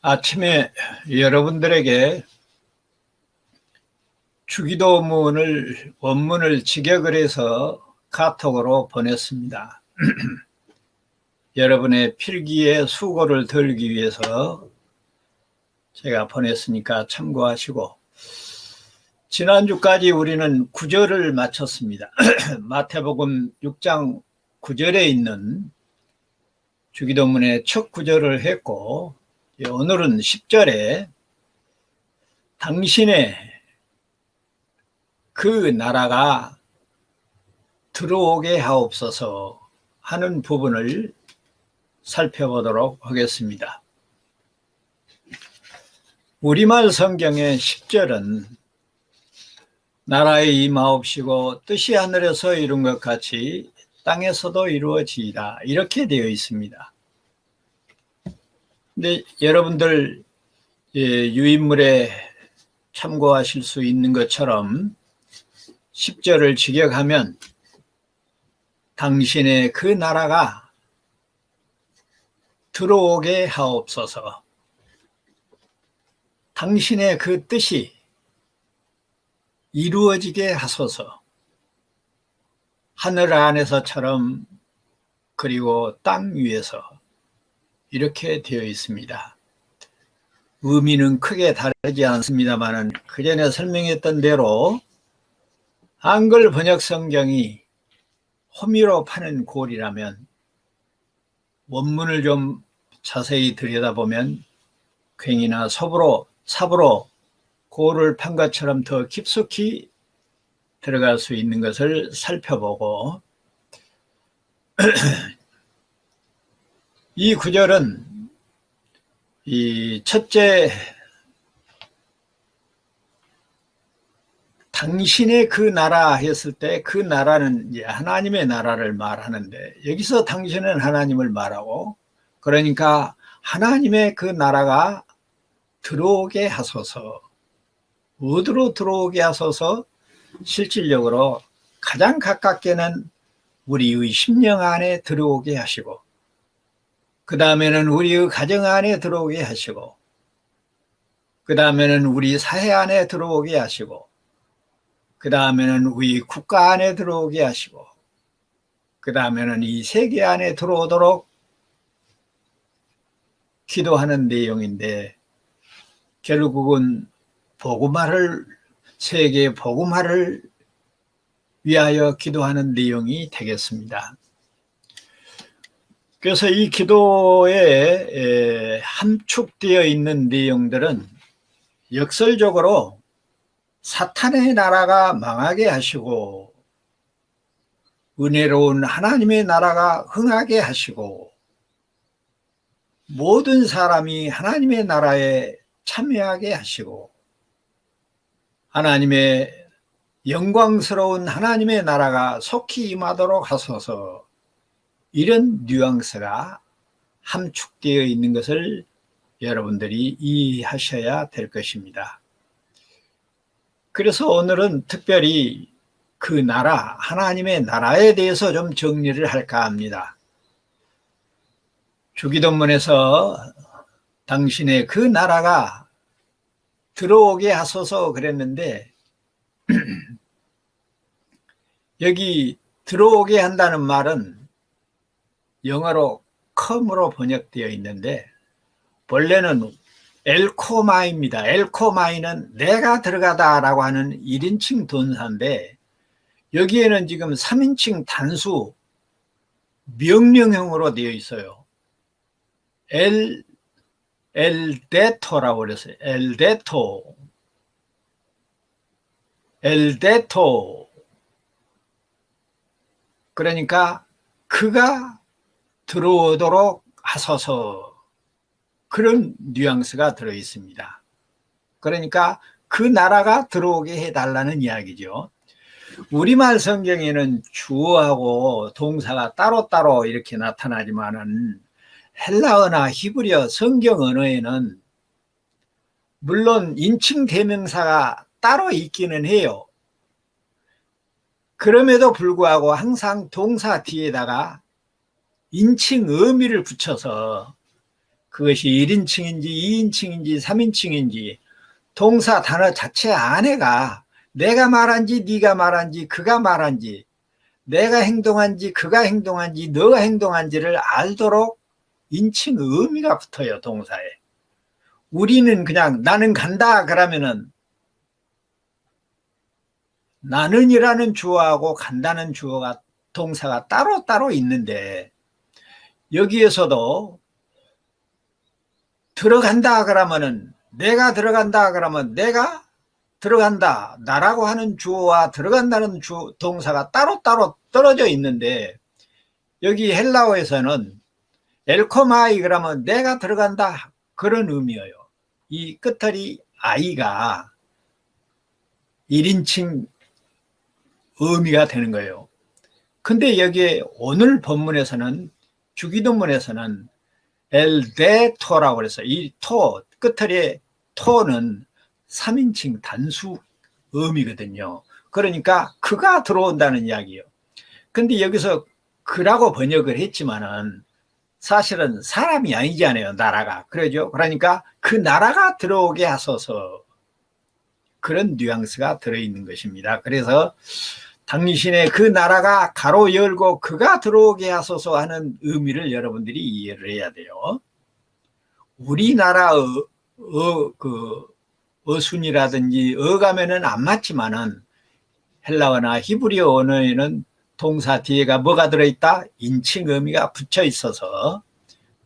아침에 여러분들에게 주기도문을 원문을 직역을 해서 카톡으로 보냈습니다. 여러분의 필기에 수고를 덜기 위해서 제가 보냈으니까 참고하시고, 지난주까지 우리는 구절을 마쳤습니다. 마태복음 6장 9절에 있는 주기도문의 첫 구절을 했고, 오늘은 10절에 당신의 그 나라가 들어오게 하옵소서 하는 부분을 살펴보도록 하겠습니다. 우리말 성경의 10절은 나라에 임하옵시고 뜻이 하늘에서 이룬 것 같이 땅에서도 이루어지이다, 이렇게 되어 있습니다. 근데 여러분들 유인물에 참고하실 수 있는 것처럼 10절을 직역하면 당신의 그 나라가 들어오게 하옵소서, 당신의 그 뜻이 이루어지게 하소서, 하늘 안에서처럼 그리고 땅 위에서, 이렇게 되어 있습니다. 의미는 크게 다르지 않습니다만 그 전에 설명했던 대로 한글 번역 성경이 호미로 파는 골이라면 원문을 좀 자세히 들여다보면 괭이나 삽으로 골을 판 것처럼 더 깊숙이 들어갈 수 있는 것을 살펴보고, 이 구절은 이 첫째 당신의 그 나라 했을 때 그 나라는 이제 하나님의 나라를 말하는데, 여기서 당신은 하나님을 말하고, 그러니까 하나님의 그 나라가 들어오게 하소서, 어디로 들어오게 하소서? 실질적으로 가장 가깝게는 우리의 심령 안에 들어오게 하시고, 그 다음에는 우리의 가정 안에 들어오게 하시고, 그 다음에는 우리 사회 안에 들어오게 하시고, 그 다음에는 우리 국가 안에 들어오게 하시고, 그 다음에는 이 세계 안에 들어오도록 기도하는 내용인데, 결국은 세계 복음화를 위하여 기도하는 내용이 되겠습니다. 그래서 이 기도에 함축되어 있는 내용들은 역설적으로 사탄의 나라가 망하게 하시고 은혜로운 하나님의 나라가 흥하게 하시고 모든 사람이 하나님의 나라에 참여하게 하시고 하나님의 영광스러운 하나님의 나라가 속히 임하도록 하소서, 이런 뉘앙스가 함축되어 있는 것을 여러분들이 이해하셔야 될 것입니다. 그래서 오늘은 특별히 그 나라, 하나님의 나라에 대해서 좀 정리를 할까 합니다. 주기도문에서 당신의 그 나라가 들어오게 하소서 그랬는데, 여기 들어오게 한다는 말은 영어로 come으로 번역되어 있는데 본래는 엘코마입니다. 엘코마이는 내가 들어가다라고 하는 1인칭 동사인데, 여기에는 지금 3인칭 단수 명령형으로 되어 있어요. 엘데토라고 그랬어요. 엘데토. 그러니까 그가 들어오도록 하소서, 그런 뉘앙스가 들어 있습니다. 그러니까 그 나라가 들어오게 해달라는 이야기죠. 우리말 성경에는 주어하고 동사가 따로따로 이렇게 나타나지만은 헬라어나 히브리어 성경 언어에는 물론 인칭 대명사가 따로 있기는 해요. 그럼에도 불구하고 항상 동사 뒤에다가 인칭 의미를 붙여서 그것이 1인칭인지 2인칭인지 3인칭인지 동사 단어 자체 안에가 내가 말한지 네가 말한지 그가 말한지 내가 행동한지 그가 행동한지 너가 행동한지를 알도록 인칭 의미가 붙어요. 동사에. 우리는 그냥 나는 간다 그러면은 나는이라는 주어하고 간다는 주어가 동사가 따로따로 있는데 여기에서도 들어간다 그러면은 내가 들어간다 그러면 내가 들어간다 나라고 하는 주어와 들어간다는 동사가 따로따로 떨어져 있는데 여기 헬라어에서는 엘코마이 그러면 내가 들어간다 그런 의미예요. 이 끝털이 아이가 1인칭 의미가 되는 거예요. 근데 여기에 오늘 본문에서는 주기도문에서는 엘데토라고 그래서 이 토, 끝털의 토는 3인칭 단수 의미거든요. 그러니까 그가 들어온다는 이야기예요. 근데 여기서 그라고 번역을 했지만은 사실은 사람이 아니잖아요. 나라가. 그러죠. 그러니까 그 나라가 들어오게 하소서 그런 뉘앙스가 들어있는 것입니다. 그래서 당신의 그 나라가 가로 열고 그가 들어오게 하소서 하는 의미를 여러분들이 이해를 해야 돼요. 우리나라 어순이라든지 어감에는 안 맞지만은 헬라어나 히브리어 언어에는 동사 뒤에가 뭐가 들어있다? 인칭 의미가 붙여 있어서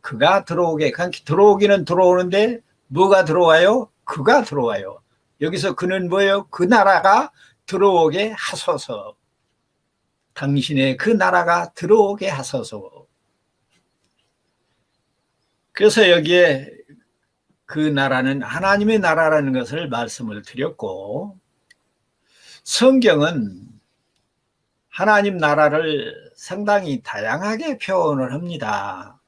그가 들어오게, 들어오기는 들어오는데 뭐가 들어와요? 그가 들어와요. 여기서 그는 뭐예요? 그 나라가 들어오게 하소서. 당신의 그 나라가 들어오게 하소서. 그래서 여기에 그 나라는 하나님의 나라라는 것을 말씀을 드렸고 성경은 하나님 나라를 상당히 다양하게 표현을 합니다.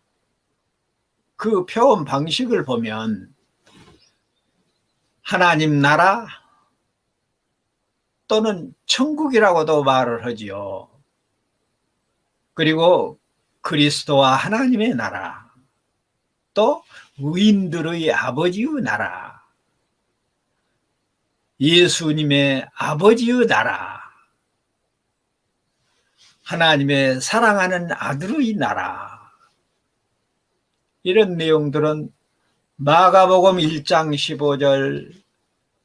그 표현 방식을 보면 하나님 나라 또는 천국이라고도 말을 하지요. 그리고 그리스도와 하나님의 나라, 또 의인들의 아버지의 나라, 예수님의 아버지의 나라, 하나님의 사랑하는 아들의 나라, 이런 내용들은 마가복음 1장 15절,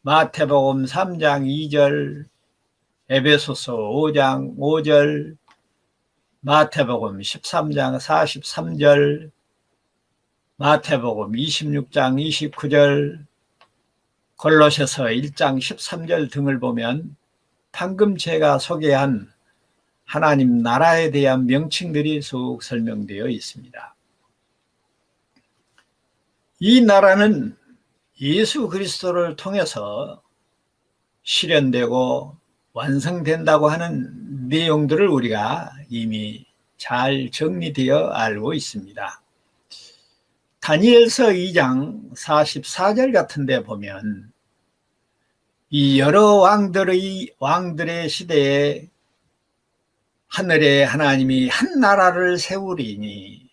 마태복음 3장 2절, 에베소서 5장 5절, 마태복음 13장 43절, 마태복음 26장 29절, 골로새서 1장 13절 등을 보면 방금 제가 소개한 하나님 나라에 대한 명칭들이 쭉 설명되어 있습니다. 이 나라는 예수 그리스도를 통해서 실현되고 완성된다고 하는 내용들을 우리가 이미 잘 정리되어 알고 있습니다. 다니엘서 2장 44절 같은 데 보면 이 여러 왕들의 시대에 하늘에 하나님이 한 나라를 세우리니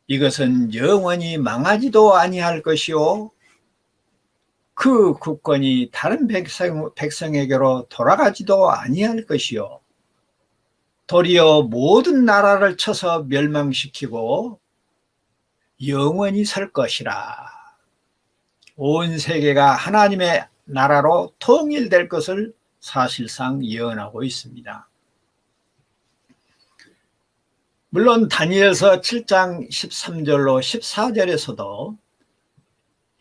이것은 영원히 망하지도 아니할 것이요 그 국권이 다른 백성에게로 돌아가지도 아니할 것이요 도리어 모든 나라를 쳐서 멸망시키고 영원히 설 것이라. 온 세계가 하나님의 나라로 통일될 것을 사실상 예언하고 있습니다. 물론 다니엘서 7장 13절로 14절에서도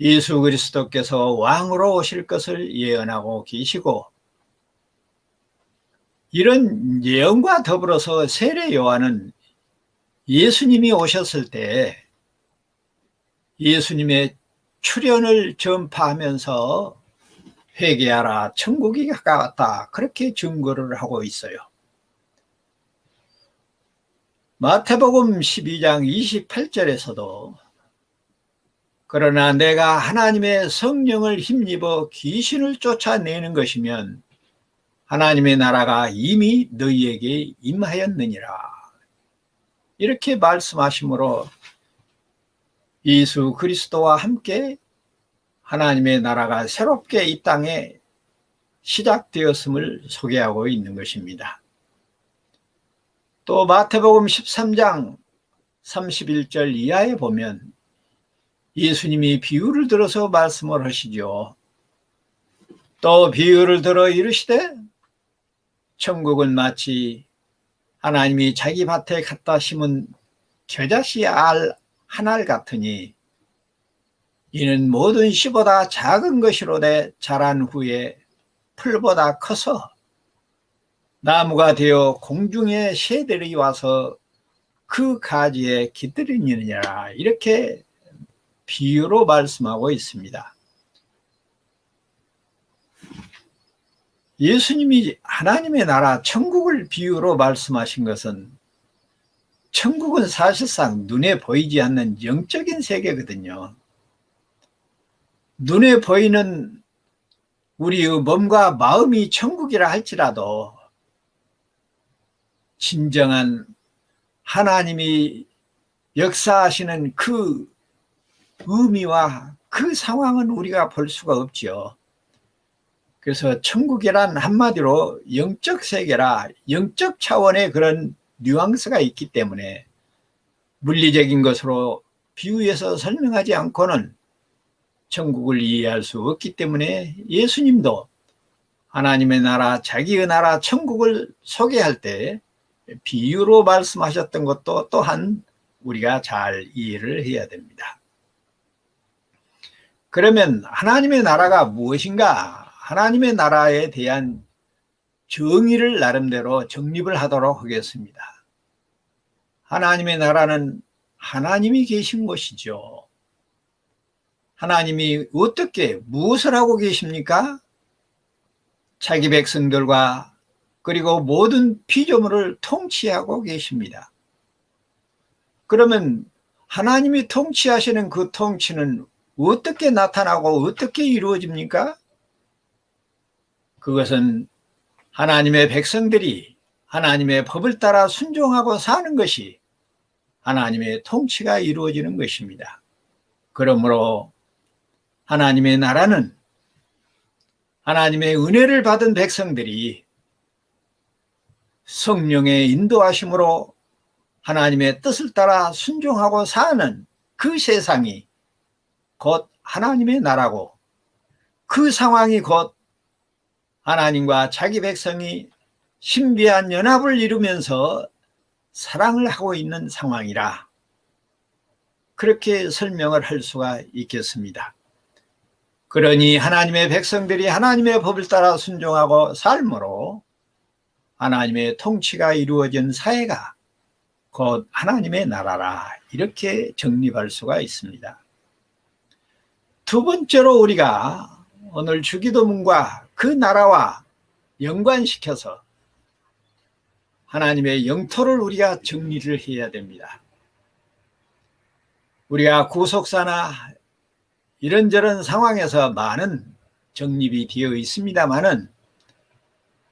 예수 그리스도께서 왕으로 오실 것을 예언하고 계시고 이런 예언과 더불어서 세례 요한은 예수님이 오셨을 때 예수님의 출현을 전파하면서 회개하라 천국이 가까웠다 그렇게 증거를 하고 있어요. 마태복음 12장 28절에서도 그러나 내가 하나님의 성령을 힘입어 귀신을 쫓아내는 것이면 하나님의 나라가 이미 너희에게 임하였느니라 이렇게 말씀하시므로 예수 그리스도와 함께 하나님의 나라가 새롭게 이 땅에 시작되었음을 소개하고 있는 것입니다. 또 마태복음 13장 31절 이하에 보면 예수님이 비유를 들어서 말씀을 하시죠. 또 비유를 들어 이르시되 천국은 마치 하나님이 자기 밭에 갖다 심은 겨자씨 알 한 알 같으니 이는 모든 씨보다 작은 것이로되 자란 후에 풀보다 커서 나무가 되어 공중의 새들이 와서 그 가지에 깃들이느니라. 이렇게 비유로 말씀하고 있습니다. 예수님이 하나님의 나라 천국을 비유로 말씀하신 것은 천국은 사실상 눈에 보이지 않는 영적인 세계거든요. 눈에 보이는 우리의 몸과 마음이 천국이라 할지라도 진정한 하나님이 역사하시는 그 의미와 그 상황은 우리가 볼 수가 없지요. 그래서 천국이란 한마디로 영적 세계라 영적 차원의 그런 뉘앙스가 있기 때문에 물리적인 것으로 비유해서 설명하지 않고는 천국을 이해할 수 없기 때문에 예수님도 하나님의 나라, 자기의 나라 천국을 소개할 때 비유로 말씀하셨던 것도 또한 우리가 잘 이해를 해야 됩니다. 그러면 하나님의 나라가 무엇인가? 하나님의 나라에 대한 정의를 나름대로 정립을 하도록 하겠습니다. 하나님의 나라는 하나님이 계신 곳이죠. 하나님이 어떻게 무엇을 하고 계십니까? 자기 백성들과 그리고 모든 피조물을 통치하고 계십니다. 그러면 하나님이 통치하시는 그 통치는 어떻게 나타나고 어떻게 이루어집니까? 그것은 하나님의 백성들이 하나님의 법을 따라 순종하고 사는 것이 하나님의 통치가 이루어지는 것입니다. 그러므로 하나님의 나라는 하나님의 은혜를 받은 백성들이 성령의 인도하심으로 하나님의 뜻을 따라 순종하고 사는 그 세상이 곧 하나님의 나라고, 그 상황이 곧 하나님과 자기 백성이 신비한 연합을 이루면서 사랑을 하고 있는 상황이라, 그렇게 설명을 할 수가 있겠습니다. 그러니 하나님의 백성들이 하나님의 법을 따라 순종하고 삶으로 하나님의 통치가 이루어진 사회가 곧 하나님의 나라라, 이렇게 정립할 수가 있습니다. 두 번째로 우리가 오늘 주기도문과 그 나라와 연관시켜서 하나님의 영토를 우리가 정리를 해야 됩니다. 우리가 구속사나 이런저런 상황에서 많은 정립이 되어 있습니다마는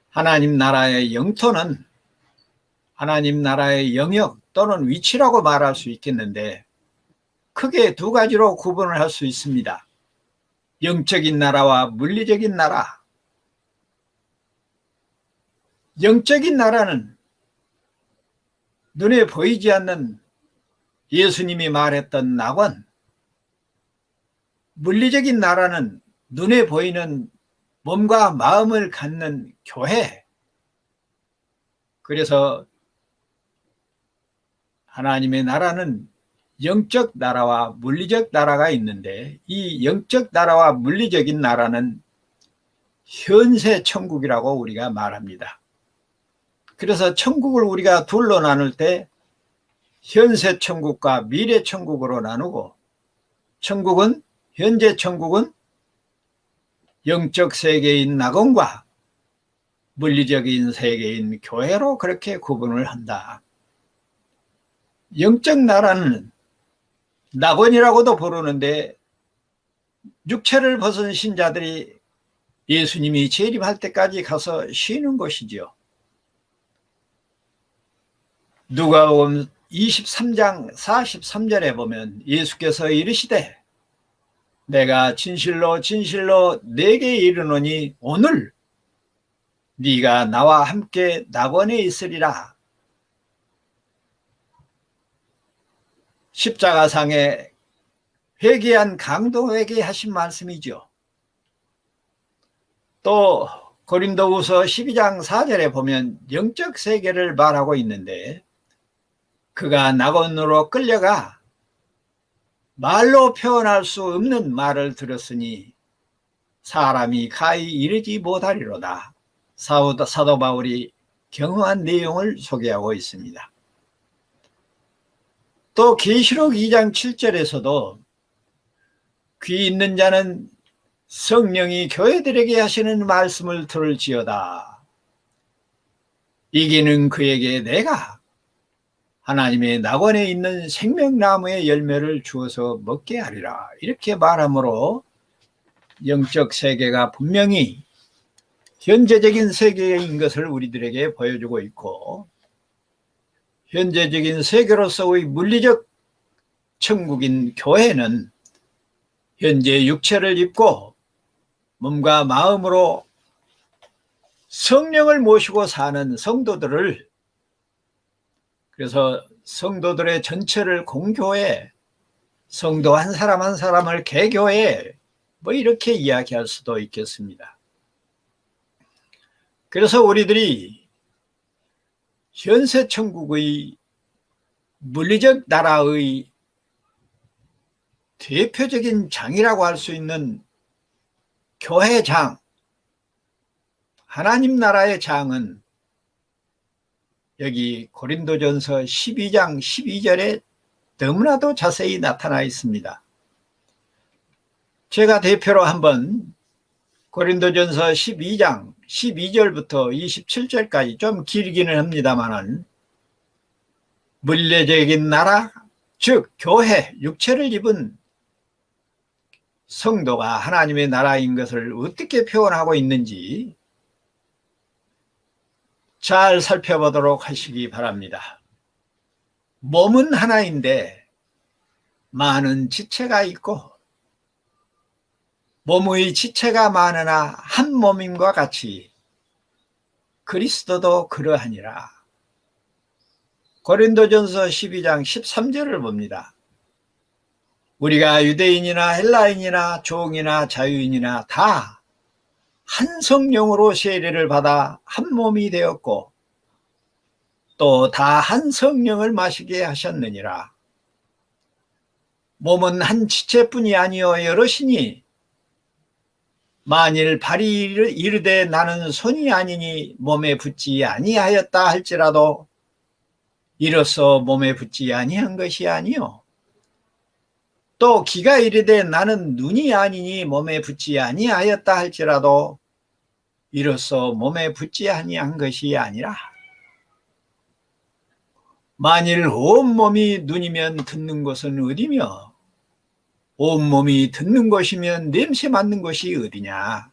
하나님 나라의 영토는 하나님 나라의 영역 또는 위치라고 말할 수 있겠는데 크게 두 가지로 구분을 할 수 있습니다. 영적인 나라와 물리적인 나라. 영적인 나라는 눈에 보이지 않는 예수님이 말했던 낙원, 물리적인 나라는 눈에 보이는 몸과 마음을 갖는 교회. 그래서 하나님의 나라는 영적 나라와 물리적 나라가 있는데 이 영적 나라와 물리적인 나라는 현세 천국이라고 우리가 말합니다. 그래서 천국을 우리가 둘로 나눌 때 현세 천국과 미래 천국으로 나누고, 천국은 현재 천국은 영적 세계인 낙원과 물리적인 세계인 교회로 그렇게 구분을 한다. 영적 나라는 낙원이라고도 부르는데 육체를 벗은 신자들이 예수님이 재림할 때까지 가서 쉬는 곳이죠. 누가복음 23장 43절에 보면 예수께서 이르시되 내가 진실로 진실로 네게 이르노니 오늘 네가 나와 함께 낙원에 있으리라. 십자가상에 회개한 강도에게 하신 말씀이죠. 또 고린도후서 12장 4절에 보면 영적 세계를 말하고 있는데 그가 낙원으로 끌려가 말로 표현할 수 없는 말을 들었으니 사람이 가히 이르지 못하리로다. 사도 바울이 경험한 내용을 소개하고 있습니다. 또 계시록 2장 7절에서도 귀 있는 자는 성령이 교회들에게 하시는 말씀을 들을지어다. 이기는 그에게 내가 하나님의 낙원에 있는 생명나무의 열매를 주어서 먹게 하리라. 이렇게 말하므로 영적 세계가 분명히 현재적인 세계인 것을 우리들에게 보여주고 있고, 현재적인 세계로서의 물리적 천국인 교회는 현재 육체를 입고 몸과 마음으로 성령을 모시고 사는 성도들을, 그래서 성도들의 전체를 공교회, 성도 한 사람 한 사람을 개교회, 뭐 이렇게 이야기할 수도 있겠습니다. 그래서 우리들이 현세 천국의 물리적 나라의 대표적인 장이라고 할 수 있는 교회장, 하나님 나라의 장은 여기 고린도전서 12장 12절에 너무나도 자세히 나타나 있습니다. 제가 대표로 한번 고린도전서 12장 12절부터 27절까지 좀 길기는 합니다만은 물리적인 나라, 즉 교회, 육체를 입은 성도가 하나님의 나라인 것을 어떻게 표현하고 있는지 잘 살펴보도록 하시기 바랍니다. 몸은 하나인데 많은 지체가 있고 몸의 지체가 많으나 한 몸임과 같이 그리스도도 그러하니라. 고린도전서 12장 13절을 봅니다. 우리가 유대인이나 헬라인이나 종이나 자유인이나 다 한 성령으로 세례를 받아 한 몸이 되었고 또 다 한 성령을 마시게 하셨느니라. 몸은 한 지체뿐이 아니요 여럿이니 만일 발이 이르되 나는 손이 아니니 몸에 붙지 아니하였다 할지라도 이로써 몸에 붙지 아니한 것이 아니요 또 귀가 이르되 나는 눈이 아니니 몸에 붙지 아니하였다 할지라도 이로써 몸에 붙지 아니한 것이 아니라 만일 온몸이 눈이면 듣는 곳은 어디며 온몸이 듣는 곳이면 냄새 맡는 곳이 어디냐.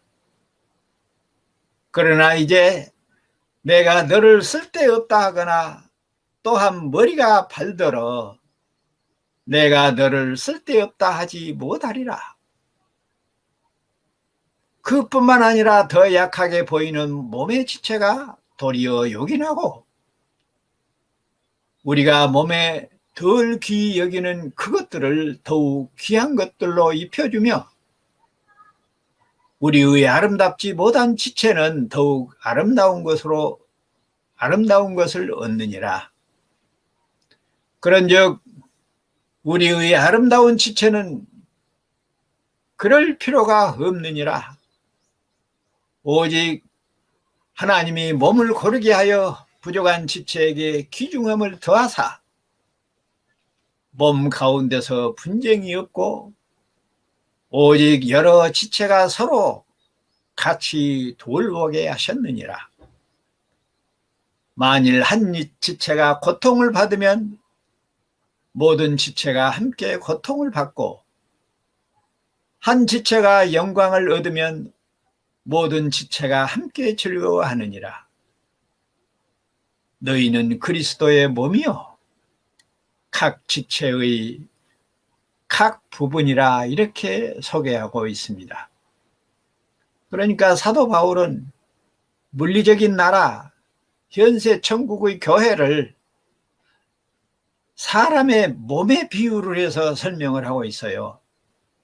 그러나 이제 내가 너를 쓸데없다 하거나 또한 머리가 발더러 내가 너를 쓸데없다 하지 못하리라. 그뿐만 아니라 더 약하게 보이는 몸의 지체가 도리어 요긴하고 우리가 몸에 덜 귀히 여기는 그것들을 더욱 귀한 것들로 입혀주며 우리의 아름답지 못한 지체는 더욱 아름다운 것을 얻느니라. 그런즉 우리의 아름다운 지체는 그럴 필요가 없느니라. 오직 하나님이 몸을 고르게 하여 부족한 지체에게 귀중함을 더하사 몸 가운데서 분쟁이 없고 오직 여러 지체가 서로 같이 돌보게 하셨느니라. 만일 한 지체가 고통을 받으면 모든 지체가 함께 고통을 받고 한 지체가 영광을 얻으면 모든 지체가 함께 즐거워하느니라. 너희는 그리스도의 몸이요 각 지체의 각 부분이라 이렇게 소개하고 있습니다. 그러니까 사도 바울은 물리적인 나라, 현세 천국의 교회를 사람의 몸에 비유를 해서 설명을 하고 있어요.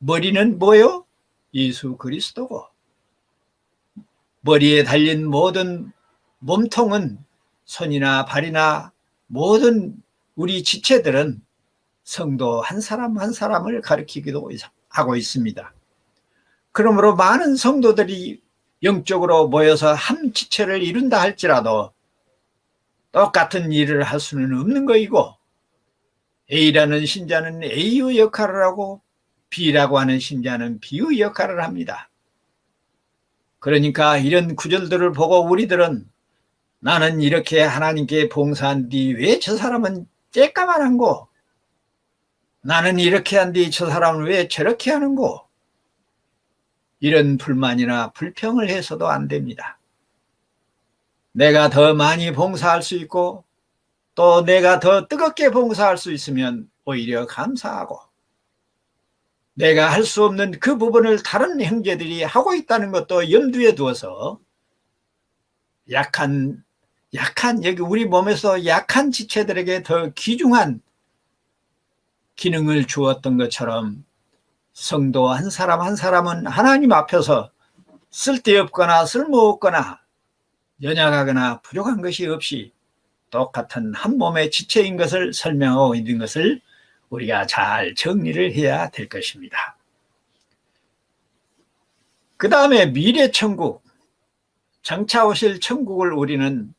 머리는 뭐요? 예수 그리스도고, 머리에 달린 모든 몸통은 손이나 발이나 모든 우리 지체들은 성도 한 사람 한 사람을 가리키기도 하고 있습니다. 그러므로 많은 성도들이 영적으로 모여서 한 지체를 이룬다 할지라도 똑같은 일을 할 수는 없는 것이고, A라는 신자는 A의 역할을 하고 B라고 하는 신자는 B의 역할을 합니다. 그러니까 이런 구절들을 보고 우리들은 나는 이렇게 하나님께 봉사한 뒤 왜 저 사람은 쬐까만 한고, 나는 이렇게 한 뒤 저 사람은 왜 저렇게 하는고, 이런 불만이나 불평을 해서도 안 됩니다. 내가 더 많이 봉사할 수 있고 또 내가 더 뜨겁게 봉사할 수 있으면 오히려 감사하고, 내가 할 수 없는 그 부분을 다른 형제들이 하고 있다는 것도 염두에 두어서 약한 여기 우리 몸에서 약한 지체들에게 더 귀중한 기능을 주었던 것처럼 성도 한 사람 한 사람은 하나님 앞에서 쓸데없거나 쓸모없거나 연약하거나 부족한 것이 없이 똑같은 한 몸의 지체인 것을 설명하고 있는 것을 우리가 잘 정리를 해야 될 것입니다. 그 다음에 미래천국, 장차 오실 천국을 우리는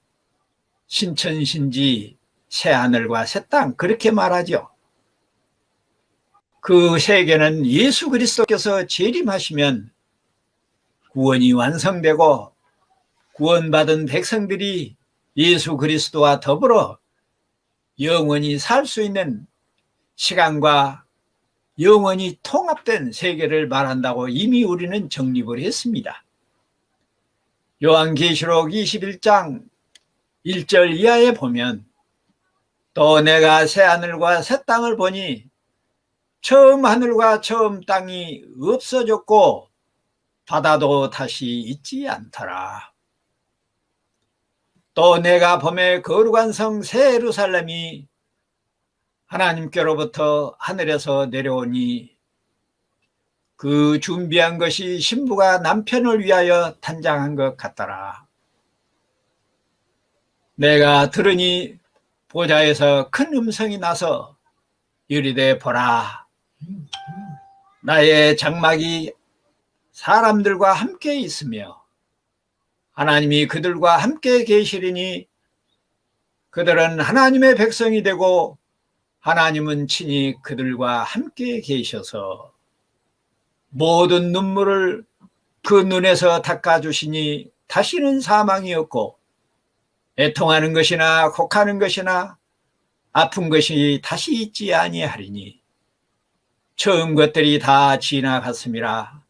신천신지 새하늘과 새 땅 그렇게 말하죠. 그 세계는 예수 그리스도께서 재림하시면 구원이 완성되고 구원받은 백성들이 예수 그리스도와 더불어 영원히 살 수 있는 시간과 영원히 통합된 세계를 말한다고 이미 우리는 정립을 했습니다. 요한계시록 21장 1절 이하에 보면, 또 내가 새 하늘과 새 땅을 보니 처음 하늘과 처음 땅이 없어졌고 바다도 다시 있지 않더라. 또 내가 봄에 거룩한 성 새 예루살렘이 하나님께로부터 하늘에서 내려오니 그 준비한 것이 신부가 남편을 위하여 단장한 것 같더라. 내가 들으니 보좌에서 큰 음성이 나서 이르되 보라, 나의 장막이 사람들과 함께 있으며 하나님이 그들과 함께 계시리니 그들은 하나님의 백성이 되고 하나님은 친히 그들과 함께 계셔서 모든 눈물을 그 눈에서 닦아주시니 다시는 사망이 없고 애통하는 것이나 곡하는 것이나 아픈 것이 다시 있지 아니하리니 처음 것들이 다 지나갔음이라.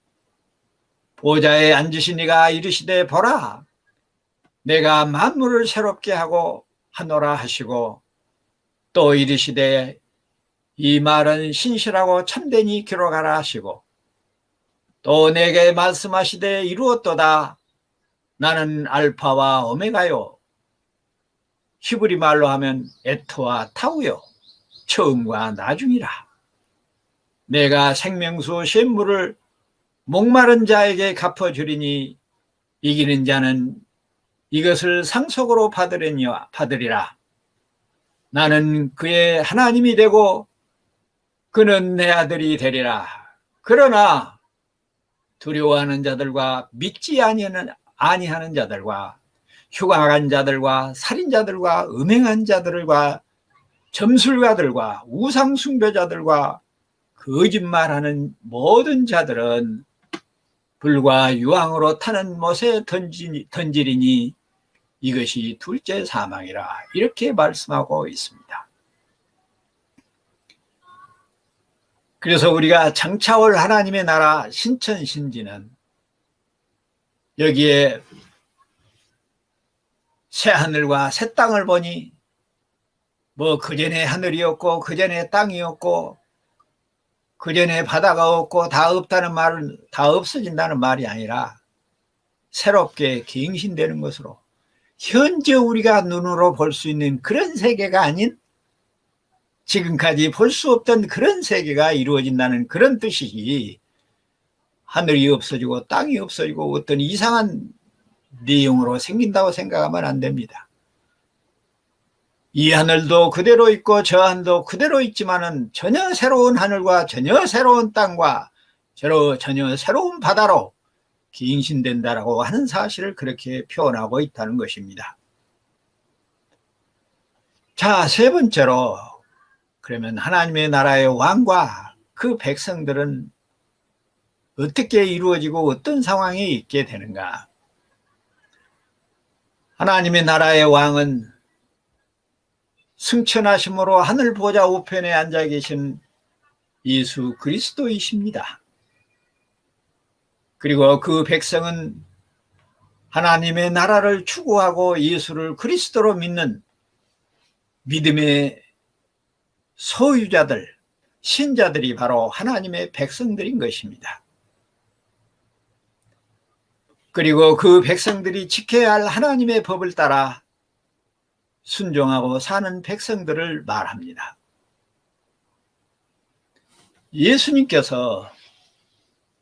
보좌에 앉으신 이가 이르시되 보라, 내가 만물을 새롭게 하고 하노라 하시고, 또 이르시되 이 말은 신실하고 참되니 기록하라 하시고, 또 내게 말씀하시되 이루었도다. 나는 알파와 오메가요, 히브리 말로 하면 에토와 타우요, 처음과 나중이라. 내가 생명수 샘물을 목마른 자에게 갚아주리니 이기는 자는 이것을 상속으로 받으리라. 나는 그의 하나님이 되고 그는 내 아들이 되리라. 그러나 두려워하는 자들과 믿지 아니하는 자들과 휴강한 자들과 살인자들과 음행한 자들과 점술가들과 우상숭배자들과 거짓말하는 모든 자들은 불과 유황으로 타는 못에 던지리니 이것이 둘째 사망이라. 이렇게 말씀하고 있습니다. 그래서 우리가 장차 올 하나님의 나라 신천신지는 여기에 새 하늘과 새 땅을 보니 뭐 그전에 하늘이었고 그전에 땅이었고 그전에 바다가 없고 다 없다는 말은 다 없어진다는 말이 아니라 새롭게 갱신되는 것으로 현재 우리가 눈으로 볼 수 있는 그런 세계가 아닌 지금까지 볼 수 없던 그런 세계가 이루어진다는 그런 뜻이지, 하늘이 없어지고 땅이 없어지고 어떤 이상한 내용으로 생긴다고 생각하면 안 됩니다. 이 하늘도 그대로 있고 저 하늘도 그대로 있지만은 전혀 새로운 하늘과 전혀 새로운 땅과 전혀 새로운 바다로 갱신된다라고 하는 사실을 그렇게 표현하고 있다는 것입니다. 자, 세 번째로, 그러면 하나님의 나라의 왕과 그 백성들은 어떻게 이루어지고 어떤 상황에 있게 되는가? 하나님의 나라의 왕은 승천하심으로 하늘 보좌 우편에 앉아 계신 예수 그리스도이십니다. 그리고 그 백성은 하나님의 나라를 추구하고 예수를 그리스도로 믿는 믿음의 소유자들, 신자들이 바로 하나님의 백성들인 것입니다. 그리고 그 백성들이 지켜야 할 하나님의 법을 따라 순종하고 사는 백성들을 말합니다. 예수님께서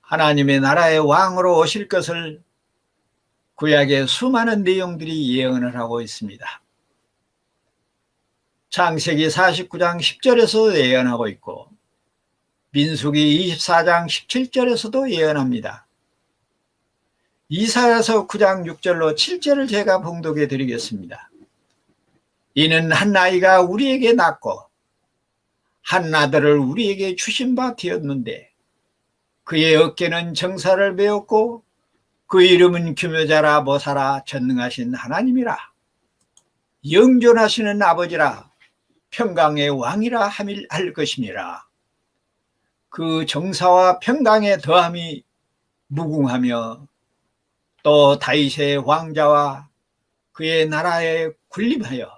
하나님의 나라의 왕으로 오실 것을 구약의 수많은 내용들이 예언을 하고 있습니다. 창세기 49장 10절에서도 예언하고 있고 민수기 24장 17절에서도 예언합니다. 이사야서 9장 6절로 7절을 제가 봉독해 드리겠습니다. 이는 한 아이가 우리에게 낳고 한 아들을 우리에게 주신 바 되었는데 그의 어깨는 정사를 메었고 그 이름은 교묘자라 모사라 전능하신 하나님이라 영존하시는 아버지라 평강의 왕이라 함을 할 것임이라. 그 정사와 평강의 더함이 무궁하며 또 다윗의 왕자와 그의 나라에 군림하여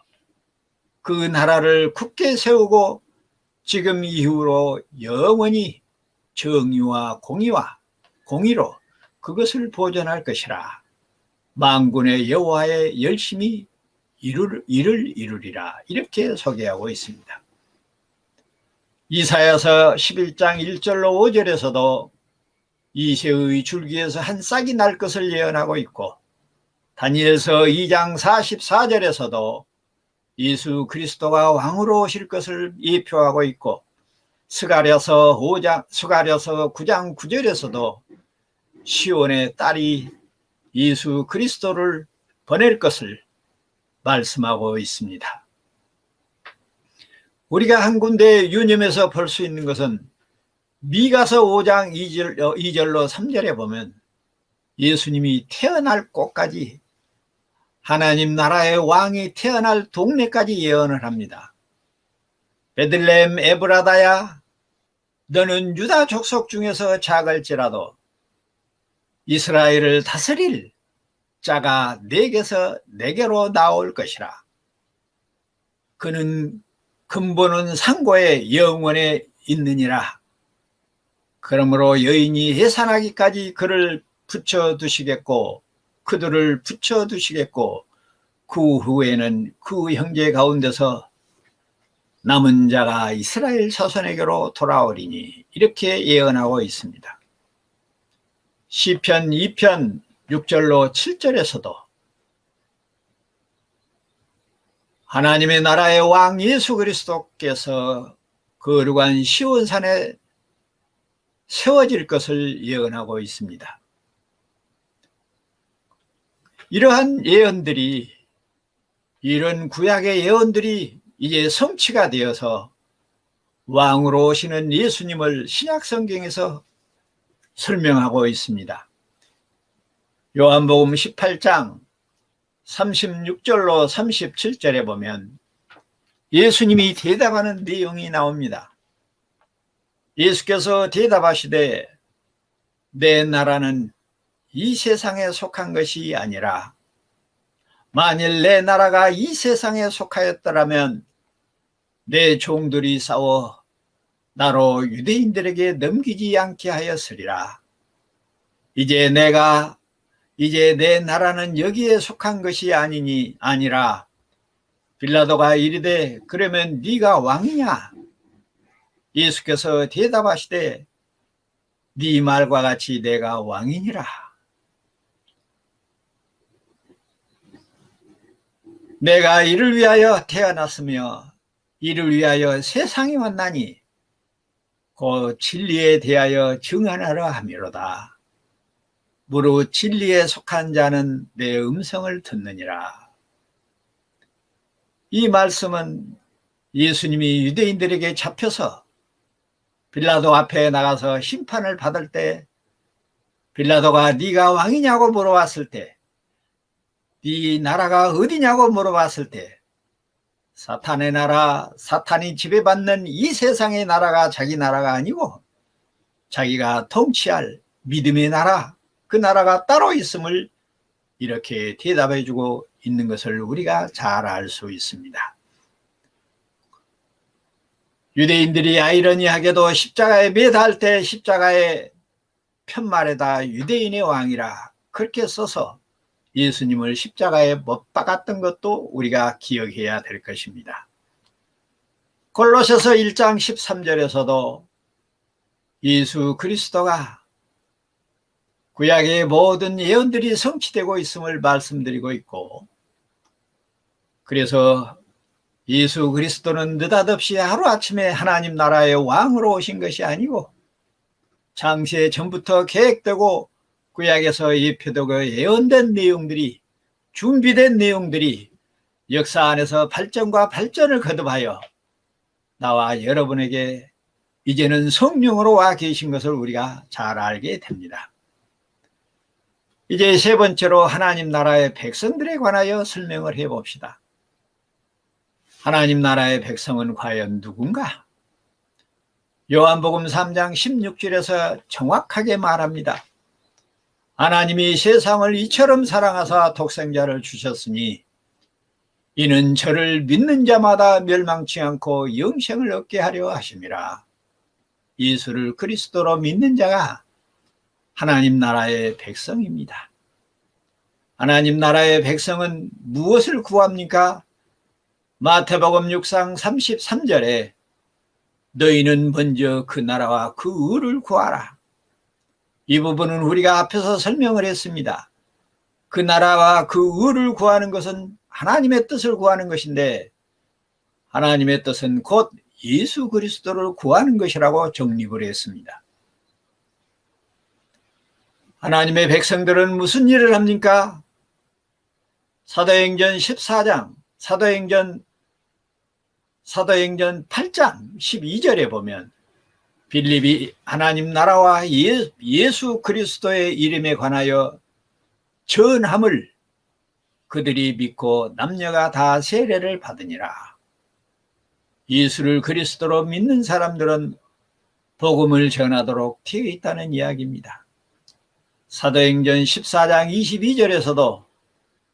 그 나라를 굳게 세우고 지금 이후로 영원히 정의와 공의로 그것을 보존할 것이라. 만군의 여호와의 열심히 이를 이루리라. 이렇게 소개하고 있습니다. 이사야서 11장 1절로 5절에서도 이새의 줄기에서 한 싹이 날 것을 예언하고 있고 다니엘서 2장 44절에서도 예수 그리스도가 왕으로 오실 것을 예표하고 있고 스가랴서 9장 9절에서도 시온의 딸이 예수 그리스도를 보낼 것을 말씀하고 있습니다. 우리가 한 군데 유념해서 볼 수 있는 것은 미가서 5장 2절로 3절에 보면 예수님이 태어날 곳까지 하나님 나라의 왕이 태어날 동네까지 예언을 합니다. 베들레헴 에브라다야 너는 유다 족속 중에서 작을지라도 이스라엘을 다스릴 자가 내게서 내게로 나올 것이라. 그는 근본은 상고의 영원에 있느니라. 그러므로 여인이 해산하기까지 그를 붙여두시겠고 그들을 붙여두시겠고 그 후에는 그 형제 가운데서 남은 자가 이스라엘 자손에게로 돌아오리니. 이렇게 예언하고 있습니다. 시편 2편 6절로 7절에서도 하나님의 나라의 왕 예수 그리스도께서 거룩한 시온산에 세워질 것을 예언하고 있습니다. 이러한 예언들이, 이런 구약의 예언들이 이제 성취가 되어서 왕으로 오시는 예수님을 신약 성경에서 설명하고 있습니다. 요한복음 18장 36절로 37절에 보면 예수님이 대답하는 내용이 나옵니다. 예수께서 대답하시되 내 나라는 이 세상에 속한 것이 아니라 만일 내 나라가 이 세상에 속하였더라면 내 종들이 싸워 나로 유대인들에게 넘기지 않게 하였으리라. 이제 내 나라는 여기에 속한 것이 아니라 빌라도가 이르되 그러면 네가 왕이냐? 예수께서 대답하시되 네 말과 같이 내가 왕이니라. 내가 이를 위하여 태어났으며 이를 위하여 세상에 왔나니 곧 진리에 대하여 증언하려 함이로다. 무릇 진리에 속한 자는 내 음성을 듣느니라. 이 말씀은 예수님이 유대인들에게 잡혀서 빌라도 앞에 나가서 심판을 받을 때 빌라도가 네가 왕이냐고 물어봤을 때, 네 나라가 어디냐고 물어봤을 때 사탄의 나라, 사탄이 지배받는 이 세상의 나라가 자기 나라가 아니고 자기가 통치할 믿음의 나라, 그 나라가 따로 있음을 이렇게 대답해주고 있는 것을 우리가 잘 알 수 있습니다. 유대인들이 아이러니하게도 십자가에 매달 때 십자가의 편말에다 유대인의 왕이라 그렇게 써서 예수님을 십자가에 못 박았던 것도 우리가 기억해야 될 것입니다. 골로새서 1장 13절에서도 예수 그리스도가 구약의 모든 예언들이 성취되고 있음을 말씀드리고 있고, 그래서 예수 그리스도는 느닷없이 하루아침에 하나님 나라의 왕으로 오신 것이 아니고 창세 전부터 계획되고 구약에서 예표되고 예언된 내용들이, 준비된 내용들이 역사 안에서 발전과 발전을 거듭하여 나와 여러분에게 이제는 성령으로 와 계신 것을 우리가 잘 알게 됩니다. 이제 세 번째로 하나님 나라의 백성들에 관하여 설명을 해봅시다. 하나님 나라의 백성은 과연 누군가? 요한복음 3장 16절에서 정확하게 말합니다. 하나님이 세상을 이처럼 사랑하사 독생자를 주셨으니 이는 저를 믿는 자마다 멸망치 않고 영생을 얻게 하려 하심이라. 예수를 그리스도로 믿는 자가 하나님 나라의 백성입니다. 하나님 나라의 백성은 무엇을 구합니까? 마태복음 6장 33절에 너희는 먼저 그 나라와 그 의를 구하라. 이 부분은 우리가 앞에서 설명을 했습니다. 그 나라와 그 의를 구하는 것은 하나님의 뜻을 구하는 것인데, 하나님의 뜻은 곧 예수 그리스도를 구하는 것이라고 정립을 했습니다. 하나님의 백성들은 무슨 일을 합니까? 사도행전 14장, 사도행전 8장 12절에 보면 빌립이 하나님 나라와 예수 그리스도의 이름에 관하여 전함을 그들이 믿고 남녀가 다 세례를 받으니라. 예수를 그리스도로 믿는 사람들은 복음을 전하도록 되어 있다는 이야기입니다. 사도행전 14장 22절에서도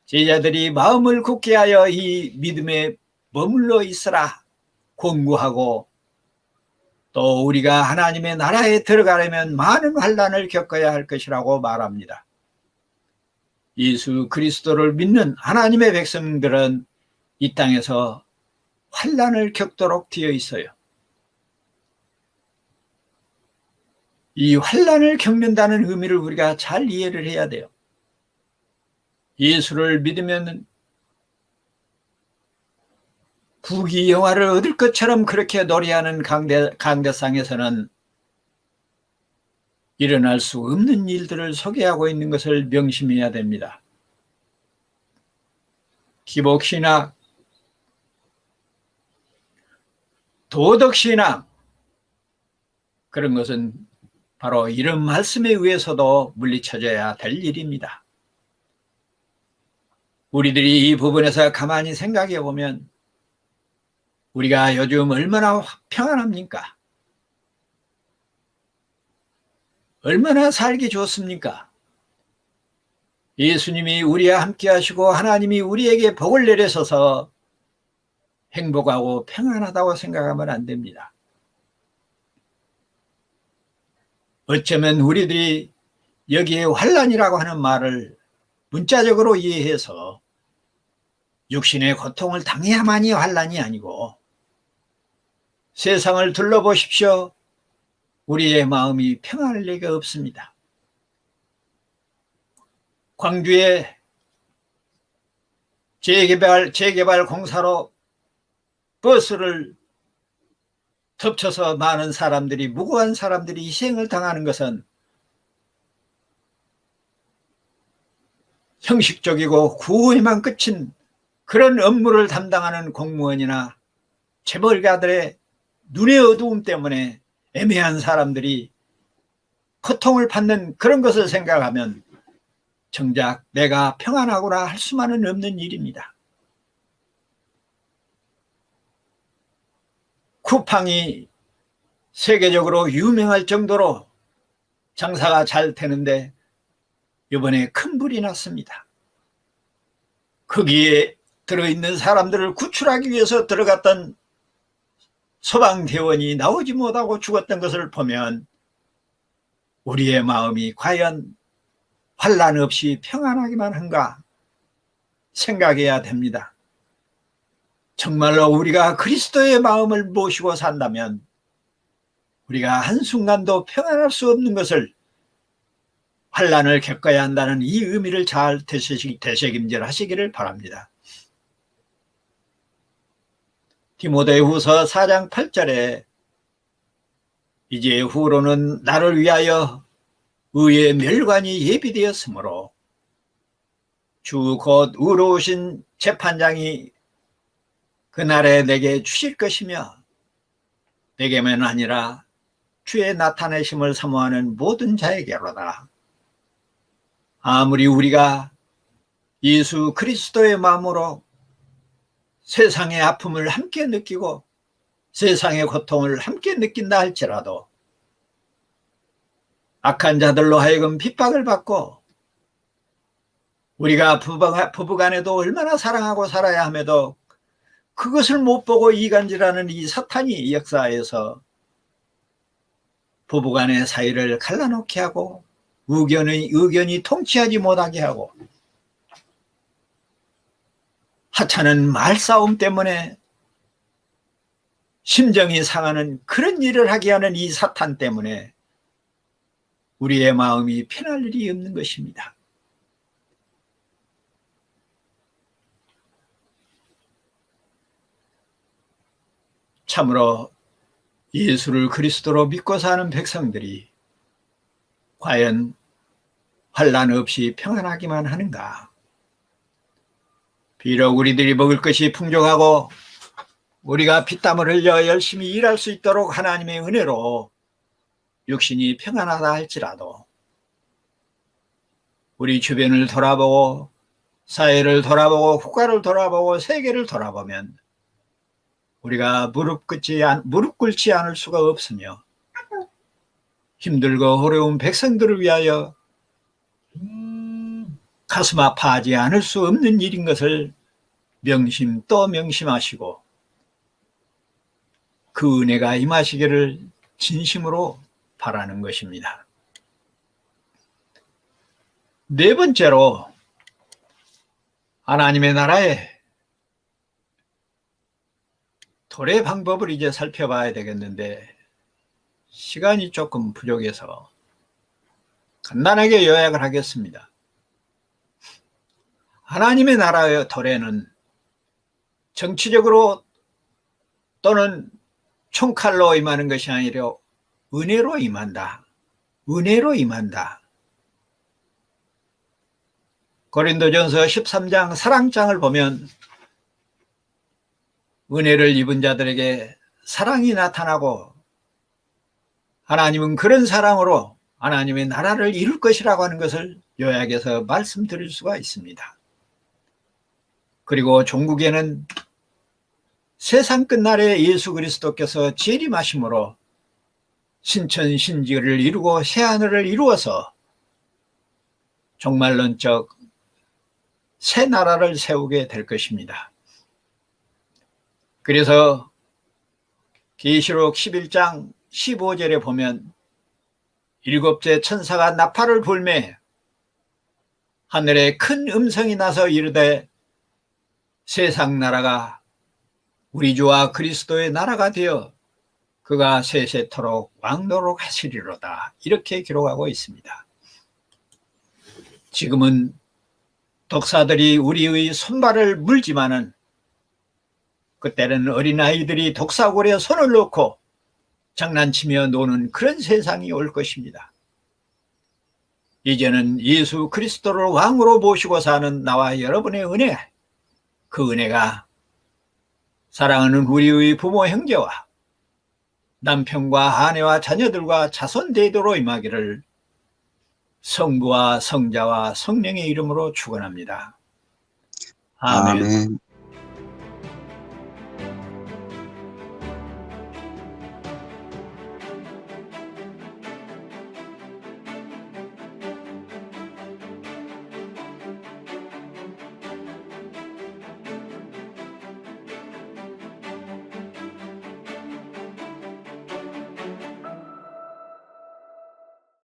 제자들이 마음을 굳게 하여 이 믿음에 머물러 있으라 권고하고, 또 우리가 하나님의 나라에 들어가려면 많은 환난을 겪어야 할 것이라고 말합니다. 예수 그리스도를 믿는 하나님의 백성들은 이 땅에서 환난을 겪도록 되어 있어요. 이 환난을 겪는다는 의미를 우리가 잘 이해를 해야 돼요. 예수를 믿으면 부귀영화를 얻을 것처럼 그렇게 노래하는 강대상에서는 일어날 수 없는 일들을 소개하고 있는 것을 명심해야 됩니다. 기복신학, 도덕신학, 그런 것은 바로 이런 말씀에 의해서도 물리쳐져야 될 일입니다. 우리들이 이 부분에서 가만히 생각해 보면 우리가 요즘 얼마나 평안합니까? 얼마나 살기 좋습니까? 예수님이 우리와 함께 하시고 하나님이 우리에게 복을 내리셔서 행복하고 평안하다고 생각하면 안 됩니다. 어쩌면 우리들이 여기에 환난이라고 하는 말을 문자적으로 이해해서 육신의 고통을 당해야만이 환난이 아니고, 세상을 둘러보십시오. 우리의 마음이 평안할 리가 없습니다. 광주에 재개발 공사로 버스를 덮쳐서 많은 사람들이, 무고한 사람들이 희생을 당하는 것은 형식적이고 구호에만 그친 그런 업무를 담당하는 공무원이나 재벌가들의 눈의 어두움 때문에 애매한 사람들이 고통을 받는 그런 것을 생각하면 정작 내가 평안하구나 할 수만은 없는 일입니다. 쿠팡이 세계적으로 유명할 정도로 장사가 잘 되는데 이번에 큰 불이 났습니다. 거기에 들어있는 사람들을 구출하기 위해서 들어갔던 소방대원이 나오지 못하고 죽었던 것을 보면 우리의 마음이 과연 환난 없이 평안하기만 한가 생각해야 됩니다. 정말로 우리가 그리스도의 마음을 모시고 산다면 우리가 한순간도 평안할 수 없는 것을, 환난을 겪어야 한다는 이 의미를 잘 되새김질하시기를 바랍니다. 디모데후서 4장 8절에 이제 후로는 나를 위하여 의의 멸관이 예비되었으므로 주 곧 의로우신 재판장이 그날에 내게 주실 것이며, 내게만 아니라 주의 나타내심을 사모하는 모든 자에게로다. 아무리 우리가 예수 그리스도의 마음으로 세상의 아픔을 함께 느끼고 세상의 고통을 함께 느낀다 할지라도 악한 자들로 하여금 핍박을 받고, 우리가 부부간에도 얼마나 사랑하고 살아야 함에도 그것을 못 보고 이간질하는 이 사탄이 역사에서 부부간의 사이를 갈라놓게 하고 의견이 통치하지 못하게 하고, 하찮은 말싸움 때문에 심정이 상하는 그런 일을 하게 하는 이 사탄 때문에 우리의 마음이 편할 일이 없는 것입니다. 참으로 예수를 그리스도로 믿고 사는 백성들이 과연 환난 없이 평안하기만 하는가? 비록 우리들이 먹을 것이 풍족하고 우리가 피땀을 흘려 열심히 일할 수 있도록 하나님의 은혜로 육신이 평안하다 할지라도 우리 주변을 돌아보고 사회를 돌아보고 국가를 돌아보고 세계를 돌아보면 우리가 무릎 꿇지 않을 수가 없으며, 힘들고 어려운 백성들을 위하여 가슴 아파하지 않을 수 없는 일인 것을 또 명심하시고 그 은혜가 임하시기를 진심으로 바라는 것입니다. 네 번째로 하나님의 나라의 도래 방법을 이제 살펴봐야 되겠는데 시간이 조금 부족해서 간단하게 요약을 하겠습니다. 하나님의 나라의 도래는 정치적으로 또는 총칼로 임하는 것이 아니라 은혜로 임한다. 은혜로 임한다. 고린도전서 13장 사랑장을 보면 은혜를 입은 자들에게 사랑이 나타나고 하나님은 그런 사랑으로 하나님의 나라를 이룰 것이라고 하는 것을 요약해서 말씀드릴 수가 있습니다. 그리고 종국에는 세상 끝날에 예수 그리스도께서 재림하심으로 신천신지를 이루고 새하늘을 이루어서 종말론적 새 나라를 세우게 될 것입니다. 그래서 계시록 11장 15절에 보면 일곱째 천사가 나팔을 불매 하늘에 큰 음성이 나서 이르되 세상 나라가 우리 주와 그리스도의 나라가 되어 그가 세세토록 왕노록 하시리로다. 이렇게 기록하고 있습니다. 지금은 독사들이 우리의 손발을 물지만은 그때는 어린아이들이 독사골에 손을 넣고 장난치며 노는 그런 세상이 올 것입니다. 이제는 예수 그리스도를 왕으로 모시고 사는 나와 여러분의 은혜, 그 은혜가 사랑하는 우리의 부모 형제와 남편과 아내와 자녀들과 자손 대대로 임하기를 성부와 성자와 성령의 이름으로 축원합니다. 아멘. 아멘.